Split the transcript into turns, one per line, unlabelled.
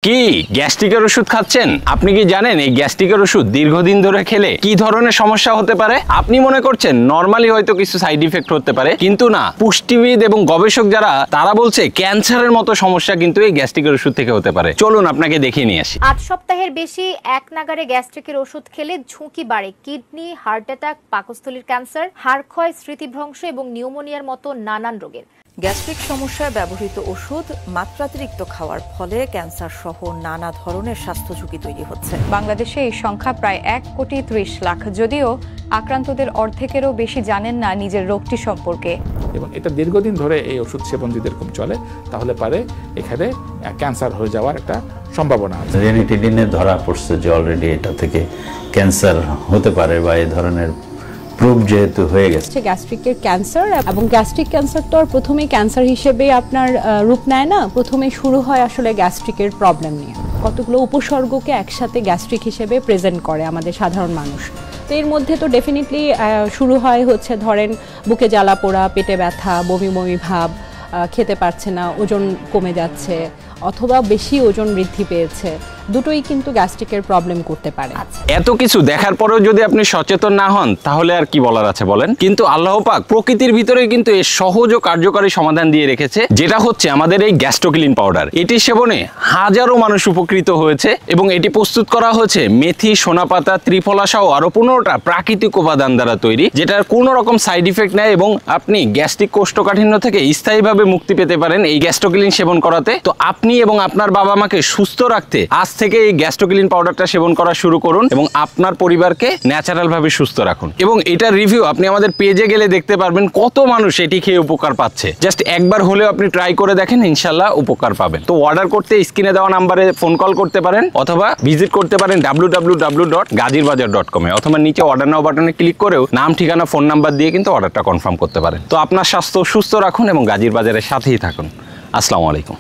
কি গ্যাস্ট্রিকের ওষুধ খাচ্ছেন? আপনি কি জানেন এই গ্যাস্ট্রিকের ওষুধ দীর্ঘদিন ধরে খেলে কি ধরনের সমস্যা হতে পারে? আপনি মনে করছেন নরমালি হয়তো কিছু সাইড ইফেক্ট হতে পারে, কিন্তু না। পুষ্টিবিদ এবং গবেষক যারা তারা বলছে ক্যান্সারের মতো সমস্যা কিন্তু এই গ্যাস্ট্রিকের ওষুধ থেকে হতে পারে। চলুন আপনাকে দেখিয়ে নিয়ে আসি।
8 সপ্তাহের বেশি এক নাগারে গ্যাস্ট্রিকের ওষুধ খেলে ঝুঁকি বাড়ে কিডনি, হার্ট অ্যাটাক, পাকস্থলীর ক্যান্সার, হাড় ক্ষয়, স্মৃতিভ্রংশ এবং নিউমোনিয়ার মতো নানান রোগের।
গ্যাস্ট্রিক সমস্যায় ব্যবহৃত ওষুধ মাত্রাতিরিক্ত খাওয়ার ফলে ক্যান্সার সহ নানা ধরনের স্বাস্থ্য ঝুঁকি তৈরি হচ্ছে।
বাংলাদেশে এই সংখ্যা প্রায় 1,30,00,000। যদিও আক্রান্তদের অর্ধেকেরও বেশি জানেন না নিজের রোগটি সম্পর্কে।
এবং এটা দীর্ঘদিন ধরে এই ওষুধ সেবন যদি এরকম চলে তাহলে পারে এখানে ক্যান্সার হয়ে যাওয়ার একটা সম্ভাবনা আছে।
রেনিটিডিনে ধরা পড়ছে যে অলরেডি এটা থেকে ক্যান্সার হতে পারে বা এই ধরনের প্রুফ যেহেতু হয়ে গেছে।
গ্যাস্ট্রিকের ক্যান্সার এবং গ্যাস্ট্রিক ক্যান্সার তো আর প্রথমেই ক্যান্সার হিসেবে আপনার রূপ নেয় না। প্রথমে শুরু হয় আসলে গ্যাস্ট্রিকের প্রবলেম নিয়ে, কতগুলো উপসর্গকে একসাথে গ্যাস্ট্রিক হিসেবে প্রেজেন্ট করে আমাদের সাধারণ মানুষ। তো এর মধ্যে তো ডেফিনেটলি শুরু হয় হচ্ছে ধরেন বুকে জ্বালা পোড়া, পেটে ব্যথা, বমি বমি ভাব, খেতে পারছে না, ওজন কমে যাচ্ছে অথবা বেশি ওজন বৃদ্ধি পেয়েছে, দুটোই কিন্তু গ্যাস্ট্রিকের প্রবলেম করতে পারে।
এত কিছু দেখার পরেও যদি আপনি সচেতন না হন তাহলে আর কি বলার আছে বলেন? কিন্তু আল্লাহ পাক প্রকৃতির ভিতরে কিন্তু এর সহজ ও কার্যকরী সমাধান দিয়ে রেখেছে, যেটা হচ্ছে আমাদের এই গ্যাস্ট্রোকিলিন পাউডার। এটি সেবনে হাজারো মানুষ উপকৃত হয়েছে এবং এটি প্রস্তুত করা হয়েছে মেথি, সোনাপাতা, ত্রিফলা সহ আরো 15টা প্রাকৃতিক উপাদান দ্বারা তৈরি, যেটার কোনো রকম সাইড ইফেক্ট নেই এবং আপনি গ্যাস্ট্রিক কোষ্ঠকাঠিন্য থেকে স্থায়ীভাবে মুক্তি পেতে পারেন এই গ্যাস্ট্রোকিলিন সেবন করাতে। তো আপনি এবং আপনার বাবা মাকে সুস্থ রাখতে আজ থেকে এই গ্যাস্ট্রোকিলিন পাউডারটা সেবন করা শুরু করুন এবং আপনার পরিবারকে ন্যাচারাল ভাবে সুস্থ রাখুন। এবং এটার রিভিউ আপনি আমাদের পেজে গেলে দেখতে পারবেন কত মানুষ এটি খেয়ে উপকার পাচ্ছে। জাস্ট একবার হলেও আপনি ট্রাই করে দেখেন, ইনশাল্লাহ উপকার পাবেন। তো অর্ডার করতে স্ক্রিনে দেওয়া নাম্বারে ফোন কল করতে পারেন অথবা ভিজিট করতে পারেন www.gazirbajar.com এ, অথবা নিচে অর্ডার নাও বাটনে ক্লিক করেও নাম, ঠিকানা, ফোন নাম্বার দিয়ে কিন্তু অর্ডারটা কনফার্ম করতে পারেন। তো আপনার স্বাস্থ্য সুস্থ রাখুন এবং গাজীর বাজারের সাথেই থাকুন। আসসালামু আলাইকুম।